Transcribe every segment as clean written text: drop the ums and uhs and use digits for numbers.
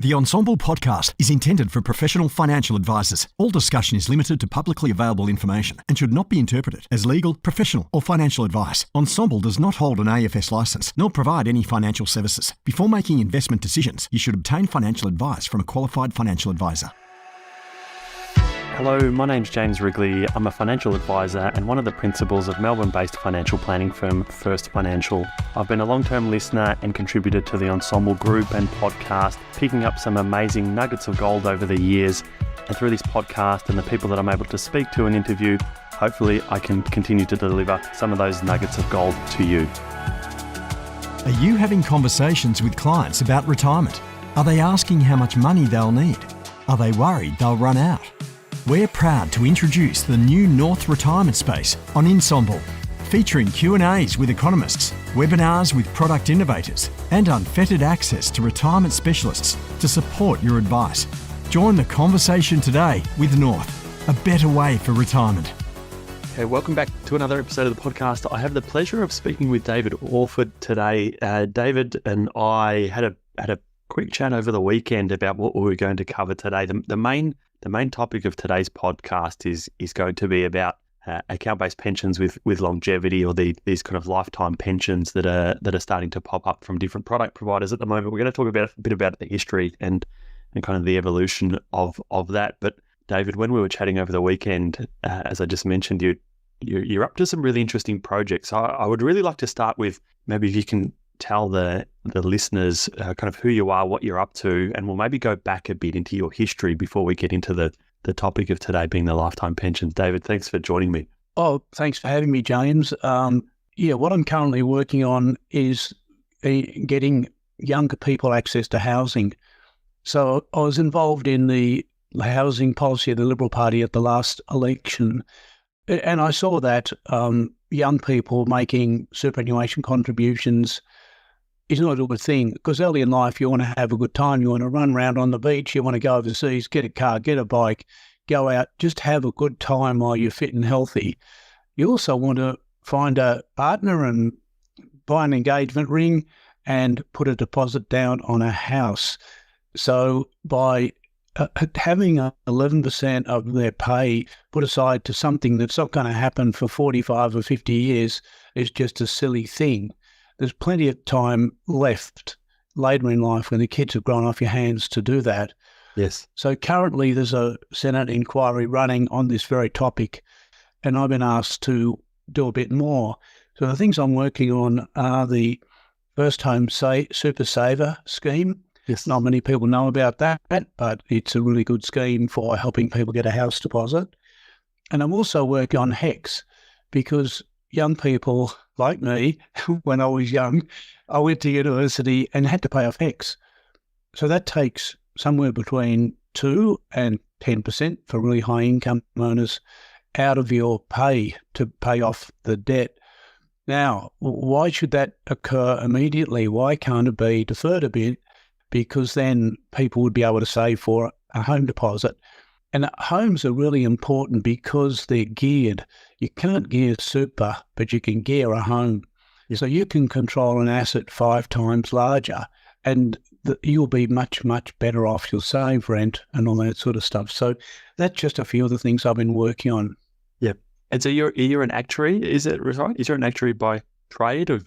The Ensombl podcast is intended for professional financial advisors. All discussion is limited to publicly available information and should not be interpreted as legal, professional, or financial advice. Ensombl does not hold an AFS license nor provide any financial services. Before making investment decisions, you should obtain financial advice from a qualified financial advisor. Hello, my name's James Wrigley. I'm a financial advisor and one of the principals of Melbourne-based financial planning firm First Financial. I've been a long-term listener and contributor to the Ensombl group and podcast, picking up some amazing nuggets of gold over the years. And through this podcast and the people that I'm able to speak to and interview, hopefully I can continue to deliver some of those nuggets of gold to you. Are you having conversations with clients about retirement? Are they asking how much money they'll need? Are they worried they'll run out? We're proud to introduce the new North Retirement Space on Ensombl, featuring Q&As with economists, webinars with product innovators, and unfettered access to retirement specialists to support your advice. Join the conversation today with North, a better way for retirement. Okay, welcome back to another episode of the podcast. I have the pleasure of speaking with David Orford today. David and I had a quick chat over the weekend about what we were going to cover today. The main topic of today's podcast is going to be about account-based pensions with longevity, or these kind of lifetime pensions that are starting to pop up from different product providers at the moment. We're going to talk about a bit about the history and kind of the evolution of that. But David, when we were chatting over the weekend, as I just mentioned, you're up to some really interesting projects. I would really like to start with maybe if you can tell the listeners kind of who you are, what you're up to, and we'll maybe go back a bit into your history before we get into the topic of today being the lifetime pensions. David, thanks for joining me. Oh, thanks for having me, James. What I'm currently working on is getting younger people access to housing. So I was involved in the housing policy of the Liberal Party at the last election, and I saw that young people making superannuation contributions is not a good thing, because early in life you want to have a good time, you want to run around on the beach, you want to go overseas, get a car, get a bike, go out, just have a good time while you're fit and healthy. You also want to find a partner and buy an engagement ring and put a deposit down on a house. So by having 11% of their pay put aside to something that's not going to happen for 45 or 50 years is just a silly thing. There's plenty of time left later in life when the kids have grown off your hands to do that. Yes. So currently there's a Senate inquiry running on this very topic, and I've been asked to do a bit more. So the things I'm working on are the First Home Super Saver scheme. Yes. Not many people know about that, but it's a really good scheme for helping people get a house deposit. And I'm also working on HECS, because young people like me, when I was young, I went to university and had to pay off HECS. So that takes somewhere between 2 and 10% for really high income earners out of your pay to pay off the debt. Now, why should that occur immediately? Why can't it be deferred a bit? Because then people would be able to save for a home deposit. And homes are really important because they're geared. You can't gear super, but you can gear a home. Yeah. So you can control an asset 5 times larger, and you'll be much, much better off. You'll save rent and all that sort of stuff. So that's just a few of the things I've been working on. Yeah. And so you're an actuary, is it right? Is you an actuary by trade or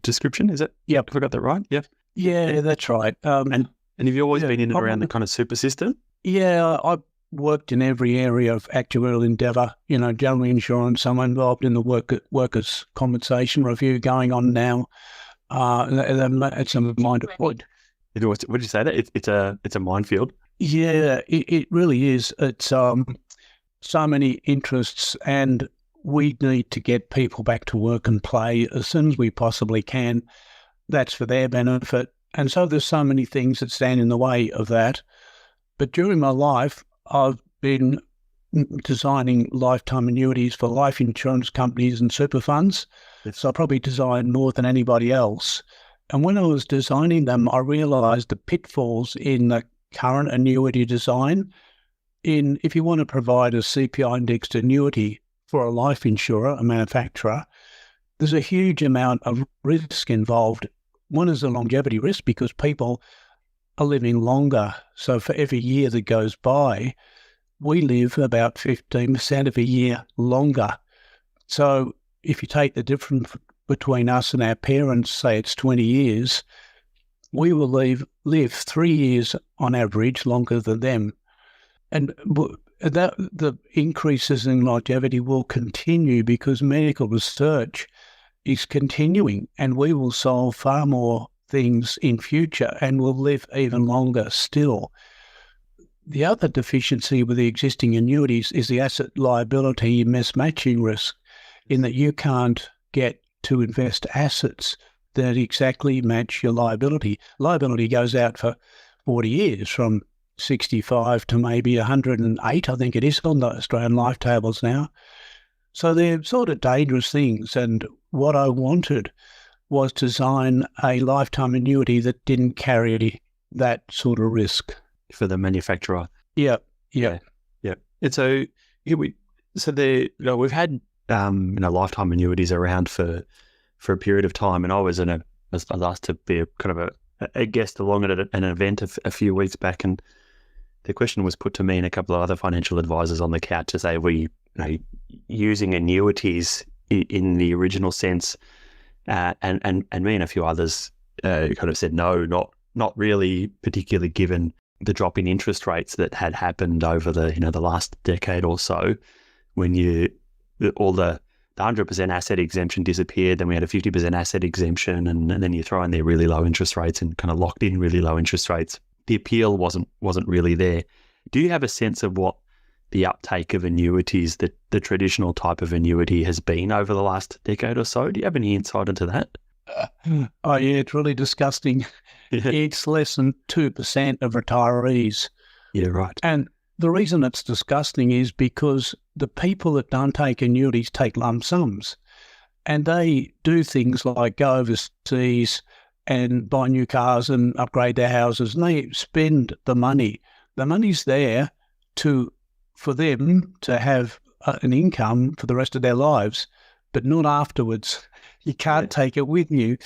description, is it? Yep. Have I got that right? Yeah. Yeah, that's right. And have you always been in and around the kind of super system? Yeah, I've worked in every area of actuarial endeavour, general insurance. I'm involved in the workers' compensation review going on now. It's a minefield. What did you say that? It's a minefield? Yeah, it really is. It's so many interests, and we need to get people back to work and play as soon as we possibly can. That's for their benefit. And so there's so many things that stand in the way of that. But during my life, I've been designing lifetime annuities for life insurance companies and super funds. Yes. So I probably designed more than anybody else. And when I was designing them, I realised the pitfalls in the current annuity design. If you want to provide a CPI indexed annuity for a life insurer, a manufacturer, there's a huge amount of risk involved. One is the longevity risk, because people are living longer. So for every year that goes by, we live about 15% of a year longer. So if you take the difference between us and our parents, say it's 20 years, we will live 3 years on average longer than them. And the increases in longevity will continue because medical research is continuing, and we will solve far more things in future and will live even longer still. The other deficiency with the existing annuities is the asset liability mismatching risk, in that you can't get to invest assets that exactly match your liability. Liability goes out for 40 years, from 65 to maybe 108, I think it is, on the Australian life tables now. So they're sort of dangerous things, and what I wanted was to design a lifetime annuity that didn't carry that sort of risk. For the manufacturer. Yeah. And so we've had lifetime annuities around for a period of time, and I was asked to be a guest along at an event a few weeks back, and the question was put to me and a couple of other financial advisors on the couch to say, we using annuities in the original sense, and me and a few others kind of said no, not really, particularly given the drop in interest rates that had happened over the last decade or so, when all the 100% asset exemption disappeared, then we had a 50% asset exemption, and then you throw in their really low interest rates and kind of locked in really low interest rates. The appeal wasn't really there. Do you have a sense of what the uptake of annuities, the traditional type of annuity, has been over the last decade or so? Do you have any insight into that? Oh yeah, it's really disgusting. It's less than 2% of retirees. Yeah, right. And the reason it's disgusting is because the people that don't take annuities take lump sums, and they do things like go overseas and buy new cars and upgrade their houses, and they spend the money. The money's there for them to have an income for the rest of their lives, but not afterwards. You can't take it with you.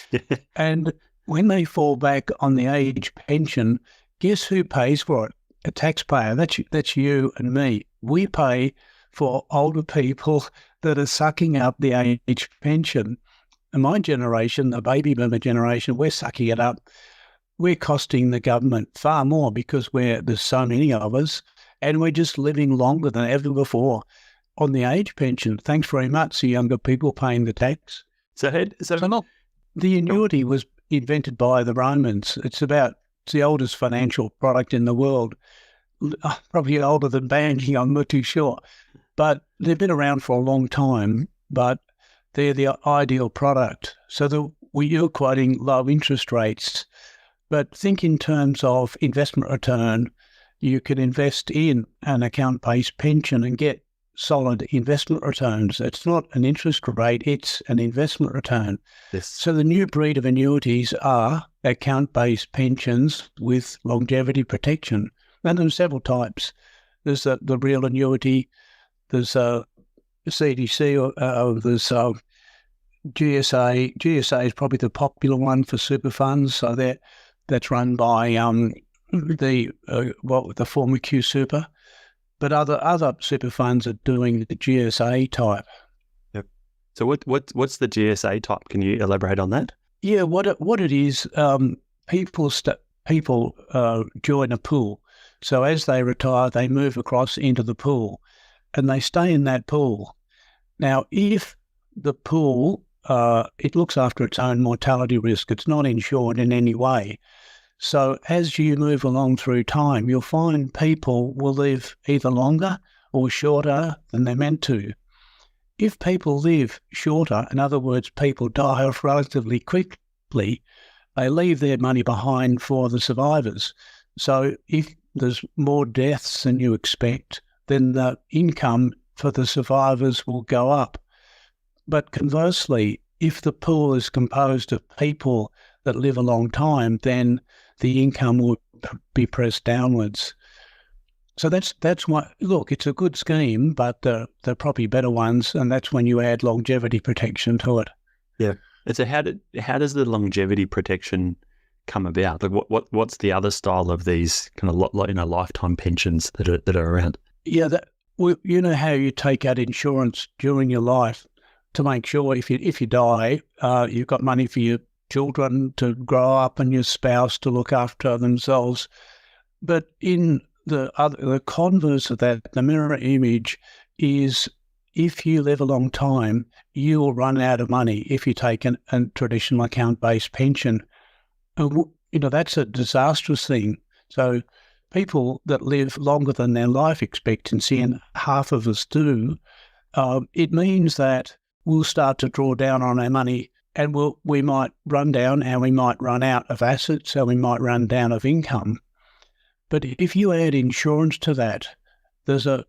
And when they fall back on the age pension, guess who pays for it? A taxpayer. That's you and me. We pay for older people that are sucking up the age pension. And my generation, the baby boomer generation, we're sucking it up. We're costing the government far more because there's so many of us, and we're just living longer than ever before on the age pension. Thanks very much, the younger people paying the tax. The annuity was invented by the Romans. It's the oldest financial product in the world. Probably older than banking, I'm not too sure. But they've been around for a long time, but they're the ideal product. So you're quoting low interest rates, but think in terms of investment return. You can invest in an account-based pension and get solid investment returns. It's not an interest rate, it's an investment return. Yes. So the new breed of annuities are account-based pensions with longevity protection. And there's several types. There's the real annuity, there's CDC, or there's GSA. GSA is probably the popular one for super funds. So that's run by the former Q Super. But other super funds are doing the GSA type. Yep. So what's the GSA type? Can you elaborate on that? Yeah, what it is, people join a pool. So as they retire, they move across into the pool, and they stay in that pool. Now, if the pool it looks after its own mortality risk, it's not insured in any way. So as you move along through time, you'll find people will live either longer or shorter than they're meant to. If people live shorter, in other words, people die off relatively quickly, they leave their money behind for the survivors. So if there's more deaths than you expect, then the income for the survivors will go up. But conversely, if the pool is composed of people that live a long time, then the income will be pressed downwards. So that's why, look, it's a good scheme, but there are probably better ones, and that's when you add longevity protection to it. Yeah. And so how does the longevity protection come about? Like what's the other style of these kind of lifetime pensions that are around? Yeah, you know how you take out insurance during your life to make sure if you die, you've got money for your children to grow up and your spouse to look after themselves. But in the converse of that, the mirror image is if you live a long time, you will run out of money if you take a traditional account-based pension. And, that's a disastrous thing. So people that live longer than their life expectancy, and half of us do, it means that we'll start to draw down on our money, and we might run down, and we might run out of assets, and we might run down of income. But if you add insurance to that, there's an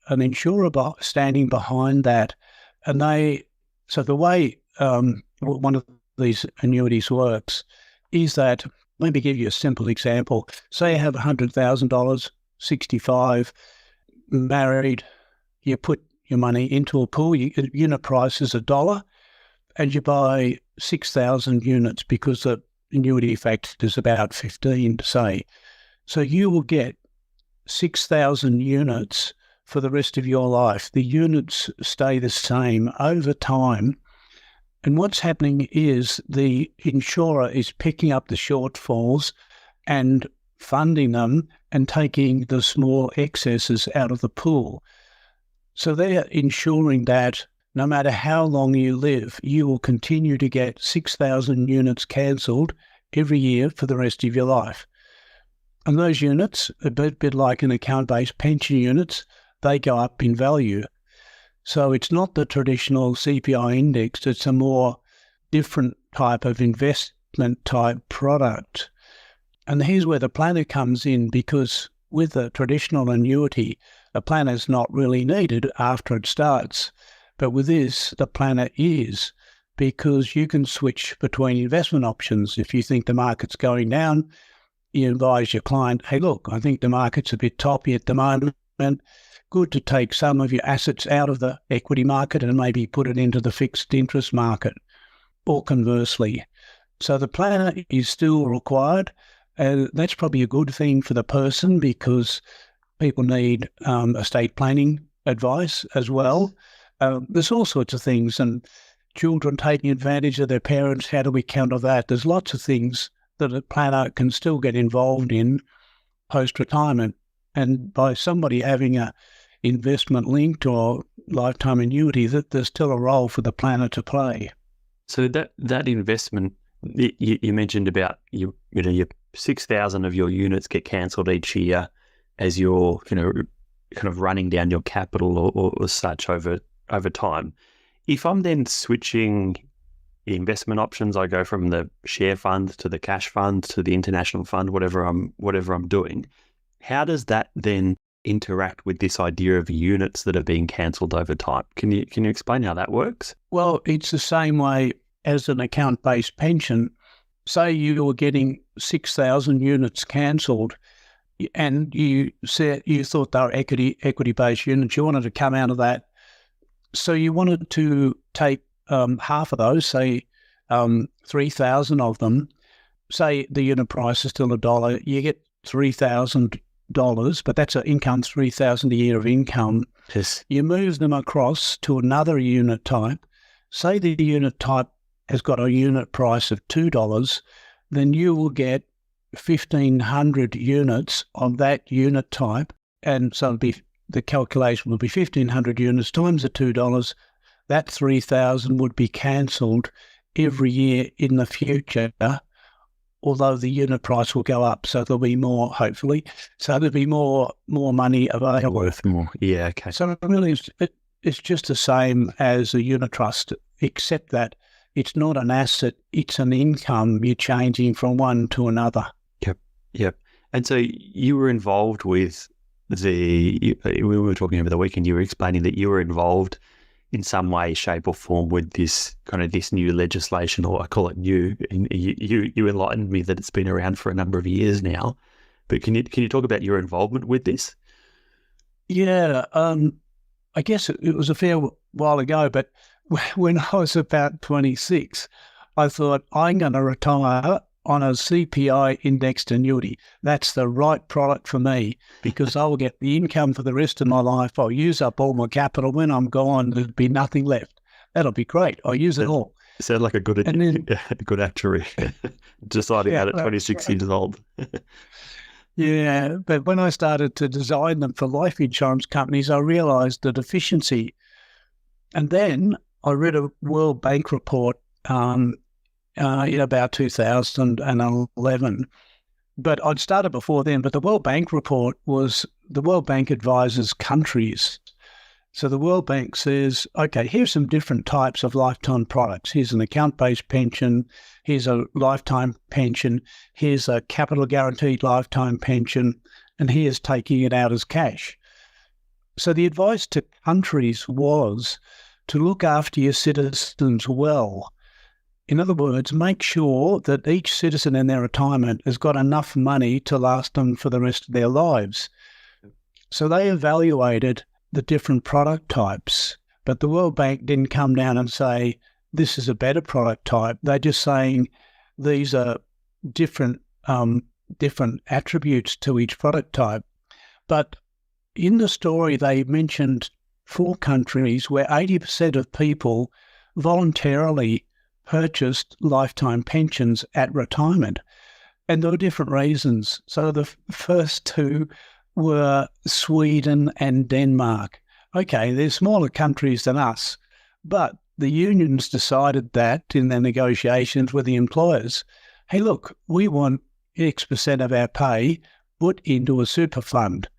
insurer standing behind that, and so the way one of these annuities works is that, let me give you a simple example. Say you have $100,000, 65, married, you put your money into a pool, unit price is $1, and you buy 6,000 units because the annuity factor is about 15, say. So you will get 6,000 units for the rest of your life. The units stay the same over time. And what's happening is the insurer is picking up the shortfalls and funding them and taking the small excesses out of the pool. So they're ensuring that no matter how long you live, you will continue to get 6,000 units cancelled every year for the rest of your life. And those units, a bit like an account-based pension units, they go up in value. So it's not the traditional CPI index, it's a more different type of investment type product. And here's where the planner comes in, because with a traditional annuity, a planner is not really needed after it starts. But with this, the planner is, because you can switch between investment options. If you think the market's going down, you advise your client, hey, look, I think the market's a bit toppy at the moment. Good to take some of your assets out of the equity market and maybe put it into the fixed interest market, or conversely. So the planner is still required. That's probably a good thing for the person, because people need estate planning advice as well. There's all sorts of things, and children taking advantage of their parents, how do we counter that? There's lots of things that a planner can still get involved in post-retirement. And by somebody having a investment linked or lifetime annuity, that there's still a role for the planner to play. So that investment, you mentioned about your 6,000 of your units get cancelled each year as you're kind of running down your capital or such over time. If I'm then switching investment options, I go from the share fund to the cash fund to the international fund, whatever I'm doing. How does that then interact with this idea of units that are being cancelled over time? Can you explain how that works? Well, it's the same way as an account-based pension. Say you were getting 6,000 units cancelled, and you thought they were equity-based units. You wanted to come out of that, so you wanted to take half of those, say 3,000 of them. Say the unit price is still $1, you get $3,000, but that's an income, $3,000 a year of income. Yes. You move them across to another unit type. Say the unit type has got a unit price of $2, then you will get 1,500 units of that unit type, and so the calculation will be 1,500 units times the $2. That 3,000 would be cancelled every year in the future, although the unit price will go up, so there'll be more, hopefully. So there'll be more money available. Worth more. Yeah, okay. So really, it's just the same as a unit trust, except that it's not an asset, it's an income. You're changing from one to another. Yep. And so you were involved with we were talking over the weekend, you were explaining that you were involved in some way, shape or form with this new legislation, or I call it new. And you enlightened me that it's been around for a number of years now. But can you talk about your involvement with this? Yeah, I guess it was a fair while ago, but when I was about 26, I thought, I'm going to retire on a CPI indexed annuity. That's the right product for me because I'll get the income for the rest of my life. I'll use up all my capital. When I'm gone, there'll be nothing left. That'll be great. I'll use it all. It sounded like a good, a good actuary deciding that at 26 years old. Yeah, but when I started to design them for life insurance companies, I realised the deficiency. And then I read a World Bank report in about 2011. But I'd started before then, but the World Bank report was the World Bank advises countries. So the World Bank says, okay, here's some different types of lifetime products. Here's an account-based pension. Here's a lifetime pension. Here's a capital guaranteed lifetime pension. And here's taking it out as cash. So the advice to countries was to look after your citizens well. In other words, make sure that each citizen in their retirement has got enough money to last them for the rest of their lives. So they evaluated the different product types, but the World Bank didn't come down and say, this is a better product type. They're just saying these are different attributes to each product type. But in the story, they mentioned 4 countries where 80% of people voluntarily purchased lifetime pensions at retirement. And there were different reasons. So the first 2 were Sweden and Denmark. Okay, they're smaller countries than us, but the unions decided that in their negotiations with the employers, hey, look, we want X% of our pay put into a super fund.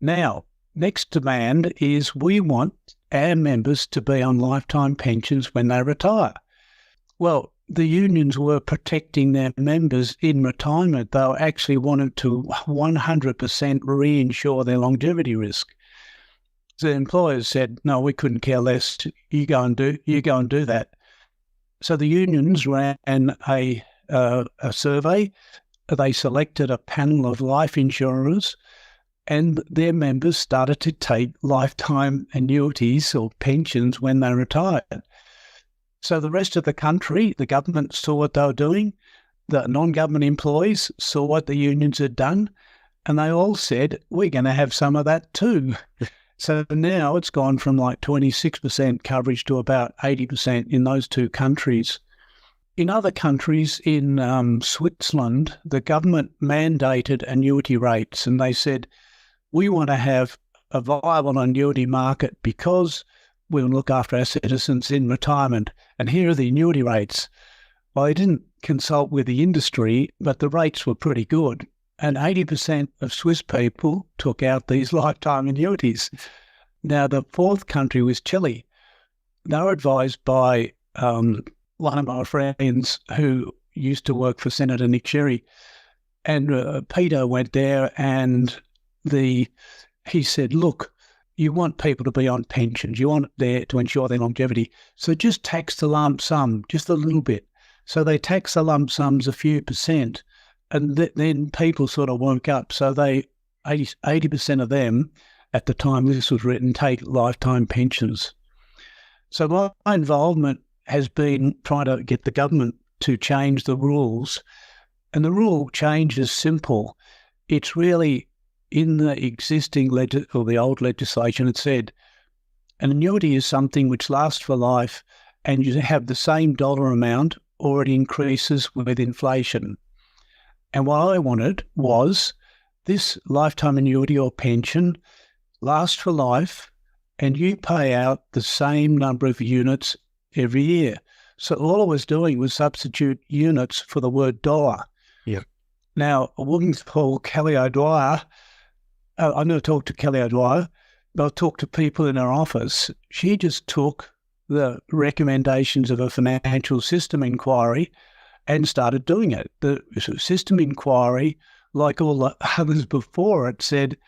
Now, next demand is we want our members to be on lifetime pensions when they retire. Well, the unions were protecting their members in retirement. They actually wanted to 100% reinsure their longevity risk. So the employers said, no, we couldn't care less. You go and do that. So the unions ran a survey. They selected a panel of life insurers, and their members started to take lifetime annuities or pensions when they retired. So the rest of the country, the government saw what they were doing, the non-government employees saw what the unions had done, and they all said, we're going to have some of that too. So now it's gone from like 26% coverage to about 80% in those 2 countries. In other countries, in Switzerland, the government mandated annuity rates, and they said, we want to have a viable annuity market because we'll look after our citizens in retirement. And here are the annuity rates. Well, I didn't consult with the industry, but the rates were pretty good. And 80% of Swiss people took out these lifetime annuities. Now, the 4th country was Chile. They were advised by one of my friends who used to work for Senator Nick Sherry. And Peter went there and he said, look, you want people to be on pensions. You want it there to ensure their longevity. So just tax the lump sum, just a little bit. So they tax the lump sums a few percent, and then people sort of woke up. So 80% of them, at the time this was written, take lifetime pensions. So my involvement has been trying to get the government to change the rules. And the rule change is simple. It's really in the existing or the old legislation, it said an annuity is something which lasts for life and you have the same dollar amount or it increases with inflation. And what I wanted was this lifetime annuity or pension lasts for life and you pay out the same number of units every year. So all I was doing was substitute units for the word dollar. Yeah. Now, a woman called Kelly O'Dwyer, I never talked to Kelly O'Dwyer, but I talked to people in her office. She just took the recommendations of a financial system inquiry and started doing it. The system inquiry, like all the others before it, said,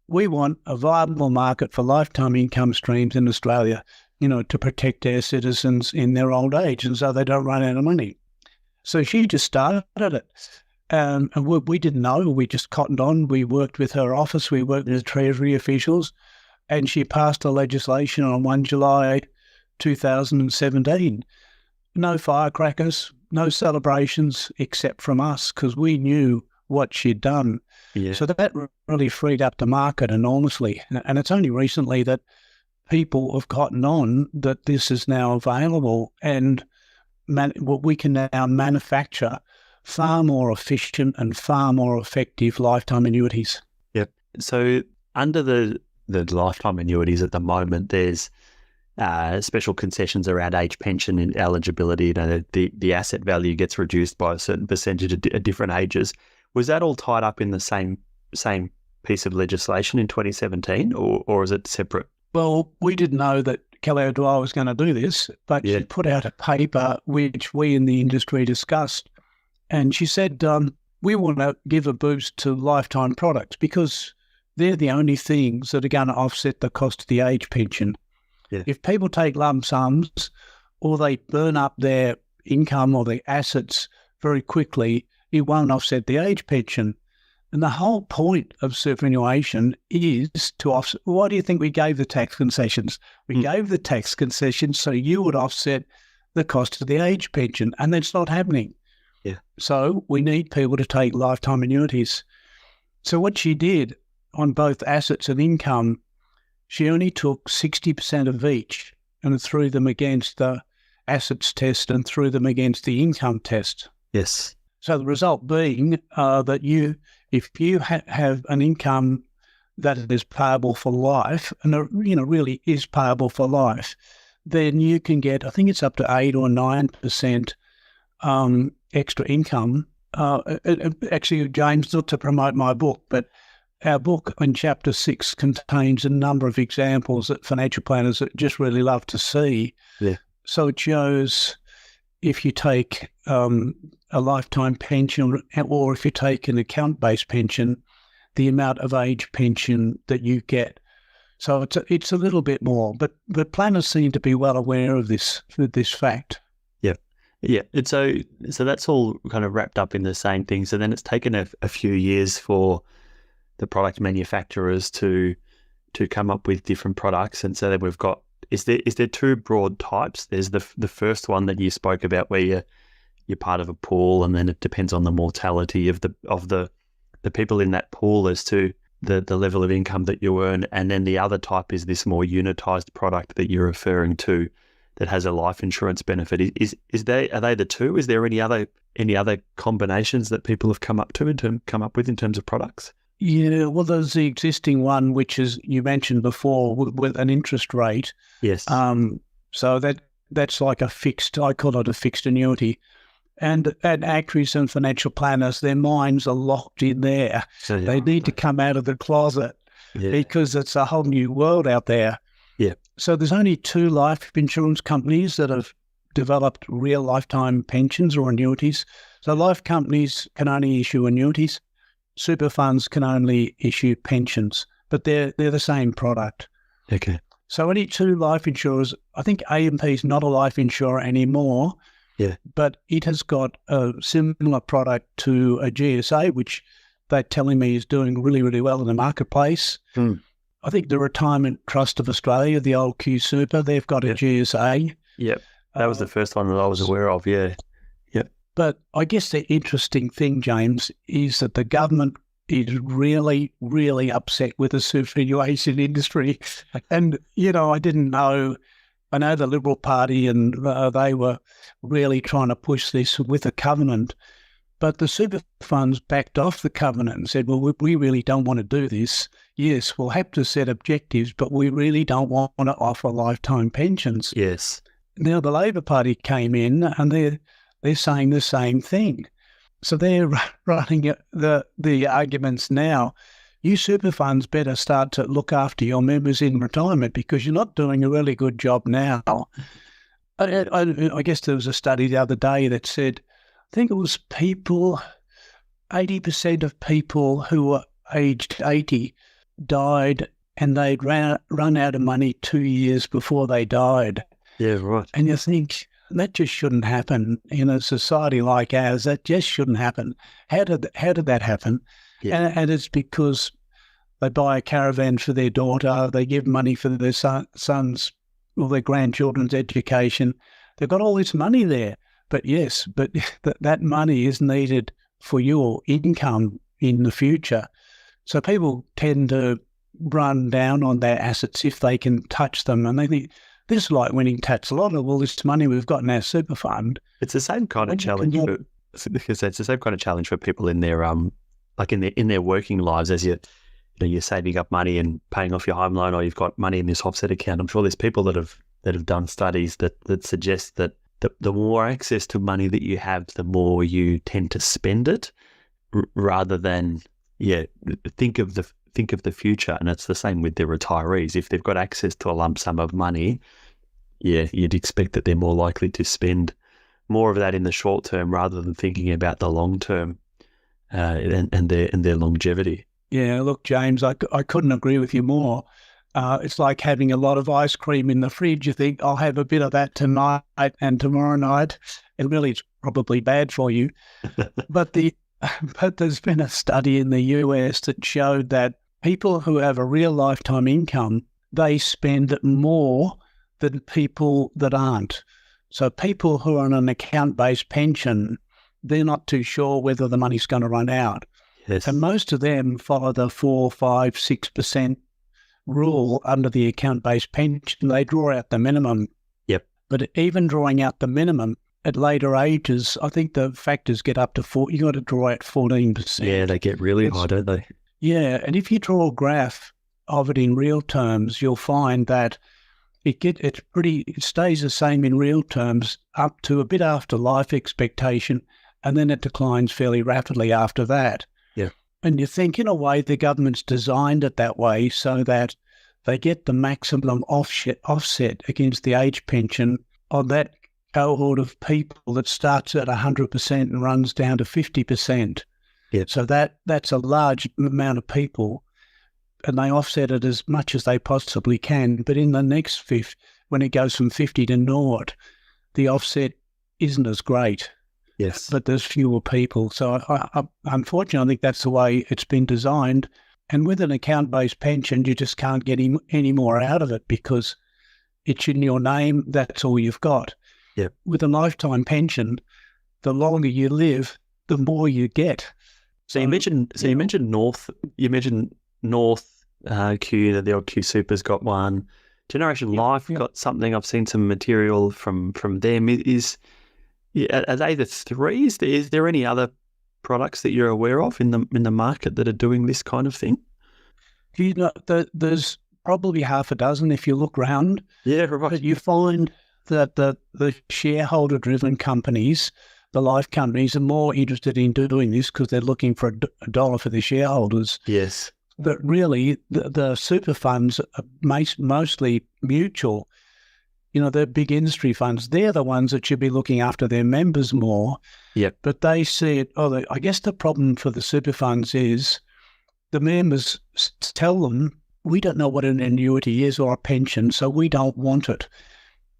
we want a viable market for lifetime income streams in Australia, to protect our citizens in their old age and so they don't run out of money. So she just started it. And we didn't know. We just cottoned on. We worked with her office. We worked with the Treasury officials. And she passed the legislation on 1 July 2017. No firecrackers. no celebrations except from us because we knew what she'd done. Yeah. So that really freed up the market enormously. And it's only recently that people have gotten on that this is now available, and we can now manufacture far more efficient and far more effective lifetime annuities. Yep. So under the lifetime annuities at the moment, there's special concessions around age pension and eligibility. You know, the asset value gets reduced by a certain percentage at different ages. Was that all tied up in the same piece of legislation in 2017, or is it separate? Well, we didn't know that Kelly O'Dwyer was going to do this, but she put out a paper which we in the industry discussed, and she said, we want to give a boost to lifetime products because they're the only things that are going to offset the cost of the age pension. Yeah. If people take lump sums or they burn up their income or their assets very quickly, it won't offset the age pension. And the whole point of superannuation is to offset. Why do you think we gave the tax concessions? We gave the tax concessions so you would offset the cost of the age pension, and that's not happening. Yeah. So we need people to take lifetime annuities. So what she did on both assets and income, she only took 60% of each and threw them against the assets test and threw them against the income test. Yes. So the result being that if you have an income that is payable for life, and it, really is payable for life, then you can get, I think it's up to 8 or 9% extra income. Actually, James, not to promote my book, but our book in Chapter 6 contains a number of examples that financial planners just really love to see. Yeah. So it shows if you take a lifetime pension or if you take an account-based pension, the amount of age pension that you get. So it's a little bit more, but planners seem to be well aware of this fact. Yeah. Yeah. And so that's all kind of wrapped up in the same thing. So then it's taken a few years for the product manufacturers to come up with different products. And so then we've got, is there two broad types? There's the first one that you spoke about where you're part of a pool, and then it depends on the mortality of the people in that pool as to the level of income that you earn. And then the other type is this more unitized product that you're referring to that has a life insurance benefit. Are they the two? Is there any other combinations that people have come up with in terms of products? Yeah, well, there's the existing one, which is you mentioned before, with an interest rate. Yes. So that's like I call it a fixed annuity. And actuaries and financial planners, their minds are locked in there. So, yeah. They need to come out of the closet because it's a whole new world out there. Yeah. So there's only 2 life insurance companies that have developed real lifetime pensions or annuities. So life companies can only issue annuities. Super funds can only issue pensions, but they're the same product. Okay. So any 2 life insurers, I think AMP is not a life insurer anymore. Yeah. But it has got a similar product to a GSA, which they're telling me is doing really, really well in the marketplace. I think the Retirement Trust of Australia, the old Q Super, they've got a GSA. Yep. That was the first one that I was aware of, yeah. Yep. But I guess the interesting thing, James, is that the government is really, really upset with the superannuation industry. And, I didn't know. I know the Liberal Party and they were really trying to push this with a covenant, but the super funds backed off the covenant and said, well, we really don't want to do this. Yes, we'll have to set objectives, but we really don't want to offer lifetime pensions. Yes. Now the Labor Party came in and they're saying the same thing. So they're running the arguments now. You super funds better start to look after your members in retirement because you're not doing a really good job now. I guess there was a study the other day that said, I think it was 80% of people who were aged 80 died and they'd run out of money 2 years before they died. Yeah, right. And you think, that just shouldn't happen in a society like ours. That just shouldn't happen. How did that happen? Yeah. And it's because they buy a caravan for their daughter, they give money for their sons or their grandchildren's education. They've got all this money there. But yes, but that money is needed for your income in the future. So people tend to run down on their assets if they can touch them, and they think this is like winning tax lotto. Well, this money we've got in our super fund. It's the same kind of challenge. It's the same kind of challenge for people in their like in their working lives as you're saving up money and paying off your home loan, or you've got money in this offset account. I'm sure there's people that have done studies that suggest that the more access to money that you have, the more you tend to spend it, rather than think of the future. And it's the same with the retirees. If they've got access to a lump sum of money, you'd expect that they're more likely to spend more of that in the short term rather than thinking about the long term and their longevity. Yeah, look, James, I couldn't agree with you more. It's like having a lot of ice cream in the fridge. You think, I'll have a bit of that tonight and tomorrow night, and really it's probably bad for you. But there's been a study in the US that showed that people who have a real lifetime income, they spend more than people that aren't. So people who are on an account-based pension, they're not too sure whether the money's going to run out. Yes. And most of them follow the 4, 5, 6% rule under the account-based pension. They draw out the minimum. Yep. But even drawing out the minimum at later ages, I think the factors get up to 4. You got to draw out 14%. Yeah, they get really high, don't they? Yeah, and if you draw a graph of it in real terms, you'll find that it stays the same in real terms up to a bit after life expectation, and then it declines fairly rapidly after that. Yeah. And you think, in a way, the government's designed it that way so that they get the maximum offset against the age pension on that cohort of people that starts at 100% and runs down to 50%. Yeah. So that's a large amount of people, and they offset it as much as they possibly can. But in the next fifth, when it goes from 50 to 0, the offset isn't as great. Yes. But there's fewer people. So I unfortunately, I think that's the way it's been designed. And with an account-based pension, you just can't get any more out of it because it's in your name. That's all you've got. Yep. With a lifetime pension, the longer you live, the more you get. So you mentioned North. You mentioned North Q. The old Q Super's got one. Generation Life got something. I've seen some material from them. Are they the three? Is there any other products that you're aware of in the market that are doing this kind of thing? There's probably half a dozen if you look round. Yeah, right. But you find that the shareholder-driven companies, the life companies, are more interested in doing this because they're looking for a dollar for the shareholders. Yes. But really, the super funds are mostly mutual. The big industry funds, they're the ones that should be looking after their members more. Yep. But they see it, I guess the problem for the super funds is the members tell them, we don't know what an annuity is or a pension, so we don't want it.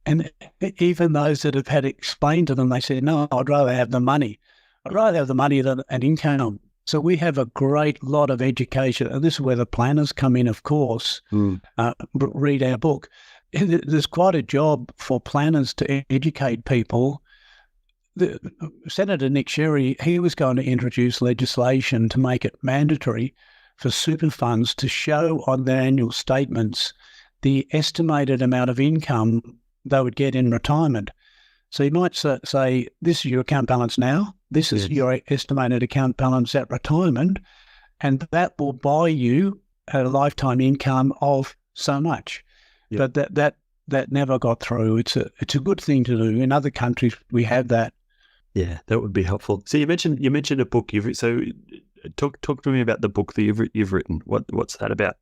And even those that have had it explained to them, they say, no, I'd rather have the money. I'd rather have the money than an income. So we have a great lot of education. And this is where the planners come in, of course. Read our book. There's quite a job for planners to educate people. Senator Nick Sherry, he was going to introduce legislation to make it mandatory for super funds to show on their annual statements the estimated amount of income they would get in retirement. So you might say, this is your account balance now, this is your estimated account balance at retirement, and that will buy you a lifetime income of so much. Yep. But that never got through. It's a good thing to do. In other countries, we have that. Yeah, that would be helpful. So you mentioned a book. Talk to me about the book that you've written. What's that about?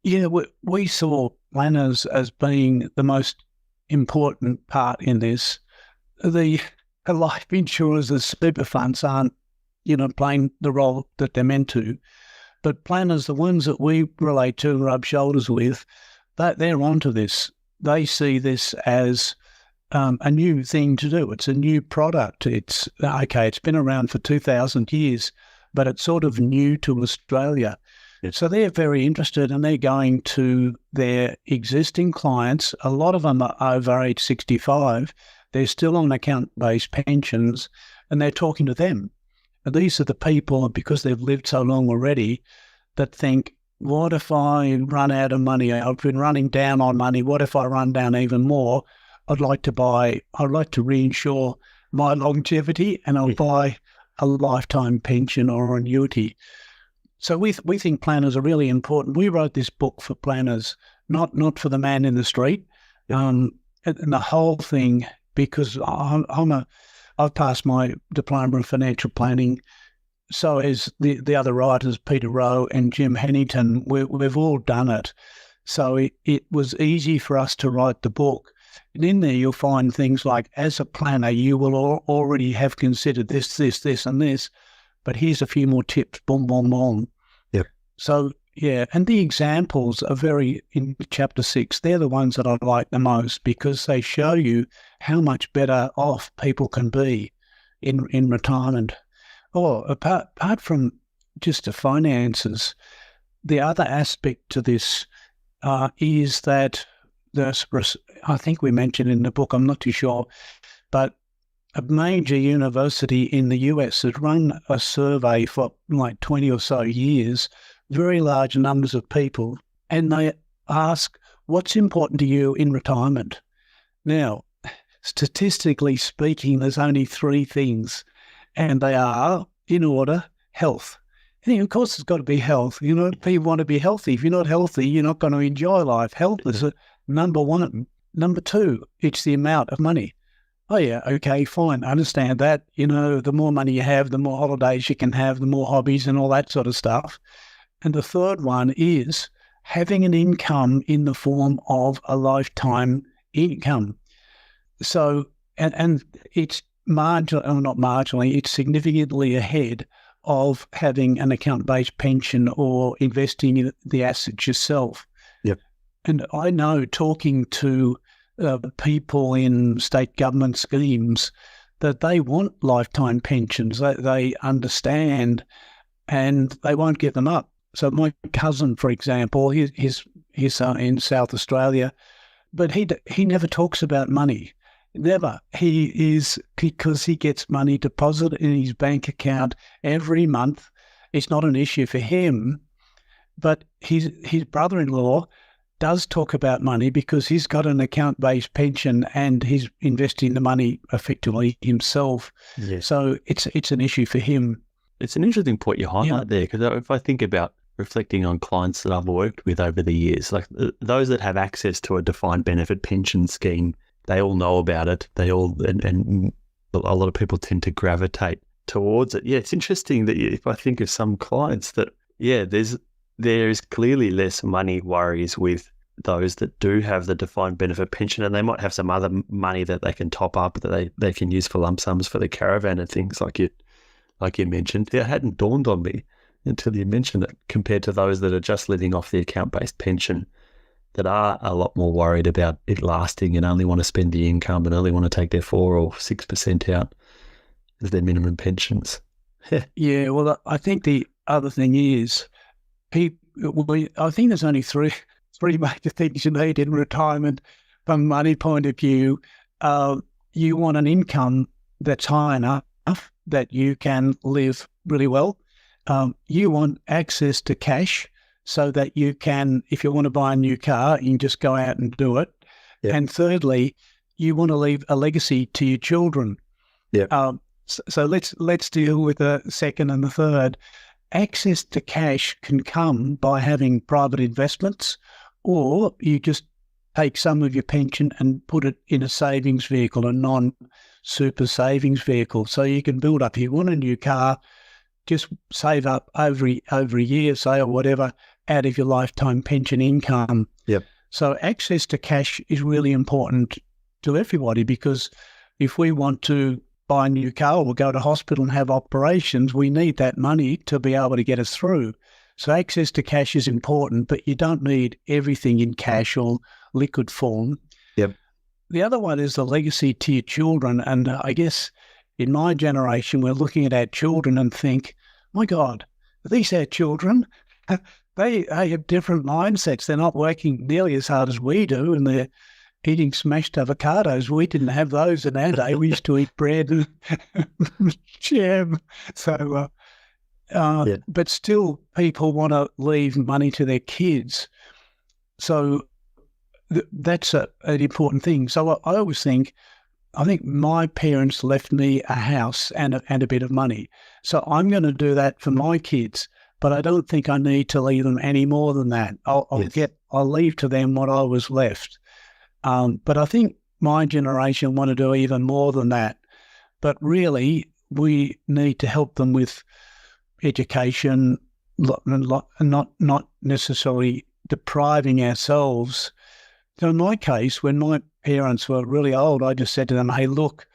Yeah, we saw planners as being the most important part in this. The life insurers, the super funds aren't, playing the role that they're meant to. But planners, the ones that we relate to and rub shoulders with, they're onto this. They see this as a new thing to do. It's a new product. It's been around for 2,000 years, but it's sort of new to Australia. Yes. So they're very interested, and they're going to their existing clients. A lot of them are over age 65. they're still on account-based pensions, and they're talking to them. And these are the people, because they've lived so long already, that think, what if I run out of money? I've been running down on money. What if I run down even more? I'd like to reinsure my longevity, and I'll buy a lifetime pension or annuity. So we think planners are really important. We wrote this book for planners, not for the man in the street. And the whole thing, because I've passed my diploma in financial planning. So as the other writers, Peter Rowe and Jim Hennington, we've all done it. So it was easy for us to write the book. And in there you'll find things like, as a planner, you will already have considered this, and this, but here's a few more tips, boom, boom, boom. Yep. So, yeah, and the examples are in chapter 6, they're the ones that I like the most, because they show you how much better off people can be in retirement. Or apart from just the finances, the other aspect to this is that I think we mentioned in the book, I'm not too sure, but a major university in the US has run a survey for like 20 or so years, very large numbers of people, and they ask, what's important to you in retirement? Now, statistically speaking, there's only 3 things, and they are, in order, health. And of course, it's got to be health. People want to be healthy. If you're not healthy, you're not going to enjoy life. Health is number 1. Number 2, it's the amount of money. Oh, yeah, okay, fine, I understand that. The more money you have, the more holidays you can have, the more hobbies and all that sort of stuff. And the third one is having an income in the form of a lifetime income. So, and it's not marginally, it's significantly ahead of having an account-based pension or investing in the assets yourself. Yep. And I know, talking to people in state government schemes, that they want lifetime pensions. They understand, and they won't give them up. So my cousin, for example, he's in South Australia, but he never talks about money. Never. Because he gets money deposited in his bank account every month. It's not an issue for him, but his brother-in-law does talk about money, because he's got an account-based pension and he's investing the money effectively himself. Yes. So it's an issue for him. It's an interesting point you highlight there, because if I think about reflecting on clients that I've worked with over the years, like those that have access to a defined benefit pension scheme, they all know about it. They all, and a lot of people tend to gravitate towards it. Yeah, it's interesting that if I think of some clients that, there is clearly less money worries with those that do have the defined benefit pension, and they might have some other money that they can top up, that they can use for lump sums for the caravan and things like you mentioned. It hadn't dawned on me until you mentioned it, compared to those that are just living off the account-based pension, that are a lot more worried about it lasting and only want to spend the income and only want to take their 4 or 6% out as their minimum pensions. Yeah, well, I think the other thing is, I think there's only three major things you need in retirement from a money point of view. You want an income that's high enough that you can live really well. You want access to cash so that you can, if you want to buy a new car, you can just go out and do it. Yep. And thirdly, you want to leave a legacy to your children. Yeah. So let's deal with the second and the third. Access to cash can come by having private investments, or you just take some of your pension and put it in a savings vehicle, a non-super savings vehicle. So you can build up. If you want a new car, just save up over a year, say, or whatever, out of your lifetime pension income. Yep. So access to cash is really important to everybody, because if we want to buy a new car or go to hospital and have operations, we need that money to be able to get us through. So access to cash is important, but you don't need everything in cash or liquid form. Yep. The other one is the legacy to your children. And I guess in my generation, we're looking at our children and think, my God, are these our children? They have different mindsets. They're not working nearly as hard as we do, and eating smashed avocados. We didn't have those in our day. We used to eat bread and jam. So, but still people want to leave money to their kids. So that's an important thing. So I always think, I think my parents left me a house and a bit of money. So I'm going to do that for my kids, but I don't think I need to leave them any more than that. I'll leave to them what I was left. But I think my generation want to do even more than that. But really, we need to help them with education, not necessarily depriving ourselves. So in my case, when my parents were really old, I just said to them, hey, look,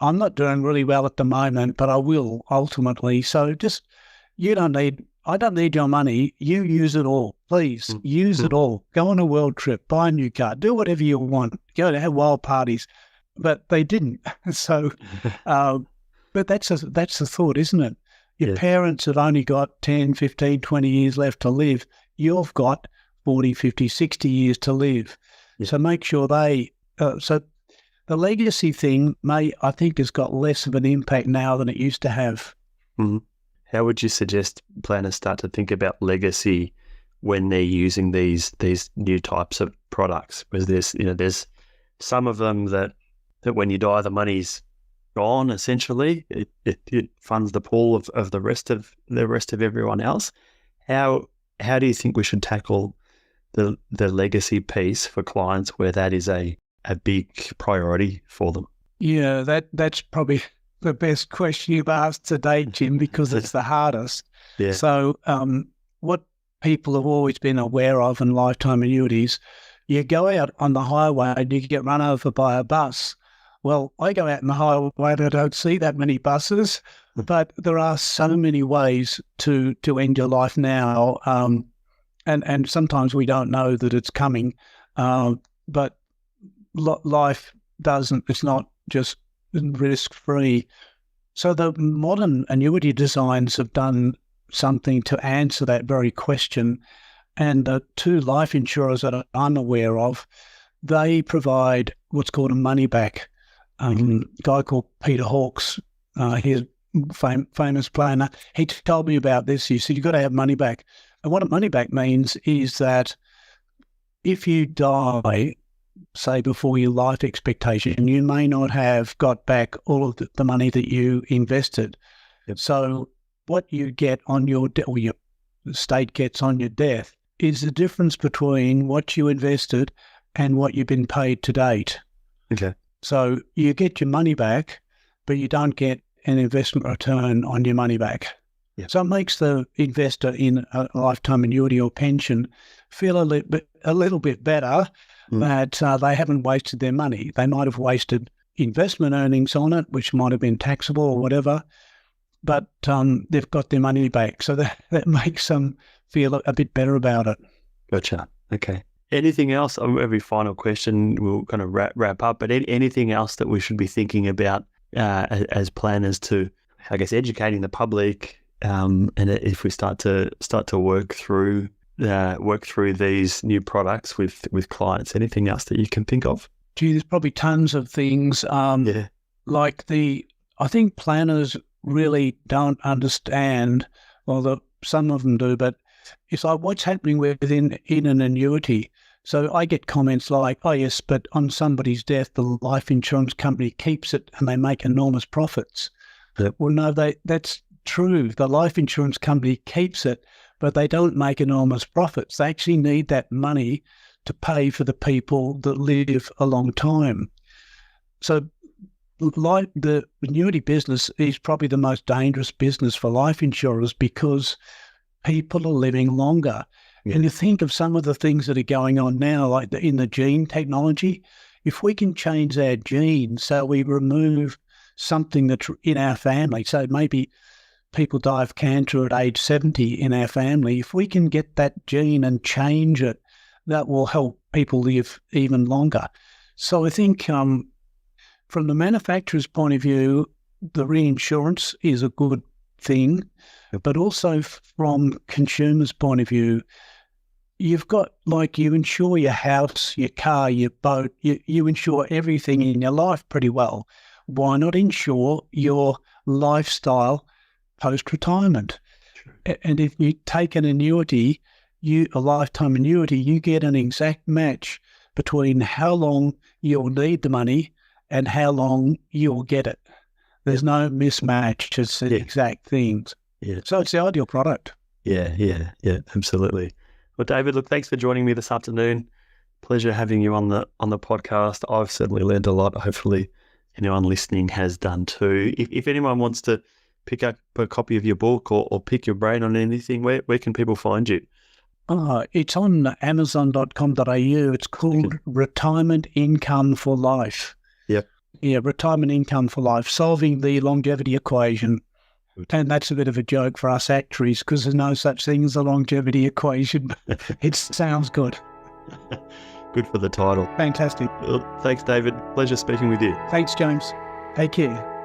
I'm not doing really well at the moment, but I will ultimately. So I don't need your money. You use it all. Please use it all. Go on a world trip, buy a new car, do whatever you want, go to have wild parties. But they didn't. So, but that's the thought, isn't it? Your parents have only got 10, 15, 20 years left to live. You've got 40, 50, 60 years to live. Yeah. So make sure so the legacy thing I think has got less of an impact now than it used to have. Mm-hmm. How would you suggest planners start to think about legacy when they're using these new types of products? Because there's some of them that when you die, the money's gone. Essentially, it funds the pool of the rest of everyone else. How do you think we should tackle the legacy piece for clients where that is a big priority for them? Yeah, that's probably the best question you've asked today, Jim, because it's the hardest. Yeah. So what people have always been aware of in lifetime annuities, you go out on the highway and you get run over by a bus. Well, I go out on the highway and I don't see that many buses, but there are so many ways to end your life now. And sometimes we don't know that it's coming, but life it's not just risk-free. So the modern annuity designs have done something to answer that very question. And the two life insurers that I'm aware of, they provide what's called a money back. A guy called Peter Hawkes, he's a famous planner, he told me about this. He said, you've got to have money back. And what a money back means is that if you die, say before your life expectation, you may not have got back all of the money that you invested. Yep. So what you get on your or your state gets on your death is the difference between what you invested and what you've been paid to date. Okay. So you get your money back, but you don't get an investment return on your money back. Yep. So it makes the investor in a lifetime annuity or pension feel a little bit better that they haven't wasted their money. They might have wasted investment earnings on it, which might have been taxable or whatever, but they've got their money back. So that makes them feel a bit better about it. Gotcha. Okay. Anything else? Every final question, we'll kind of wrap up, but anything else that we should be thinking about as planners to, I guess, educating the public, and if we start to work through these new products with clients, anything else that you can think of? Gee, there's probably tons of things. Like I think planners really don't understand, well, some of them do, but it's like what's happening in an annuity. So I get comments like, oh yes, but on somebody's death, the life insurance company keeps it and they make enormous profits. Yep. Well, no, that's true. The life insurance company keeps it, but they don't make enormous profits. They actually need that money to pay for the people that live a long time. So like the annuity business is probably the most dangerous business for life insurers because people are living longer. Yeah. And you think of some of the things that are going on now, like in the gene technology, if we can change our genes so we remove something that's in our family, so maybe people die of cancer at age 70 in our family, if we can get that gene and change it, that will help people live even longer. So I think from the manufacturer's point of view, the reinsurance is a good thing, but also from consumers' point of view, you've got, like, you insure your house, your car, your boat, you insure everything in your life pretty well. Why not insure your lifestyle post-retirement? And if you take an annuity, a lifetime annuity, you get an exact match between how long you'll need the money and how long you'll get it. There's no mismatch. It's the exact things. Yeah. So it's the ideal product. Yeah, absolutely. Well, David, look, thanks for joining me this afternoon. Pleasure having you on the podcast. I've certainly learned a lot. Hopefully anyone listening has done too. If anyone wants to pick up a copy of your book or pick your brain on anything, where can people find you? It's on amazon.com.au. It's called Retirement Income for Life. Yeah, Retirement Income for Life, solving the longevity equation. And that's a bit of a joke for us actuaries because there's no such thing as a longevity equation. It sounds good. Good for the title. Fantastic. Well, thanks, David. Pleasure speaking with you. Thanks, James. Take care.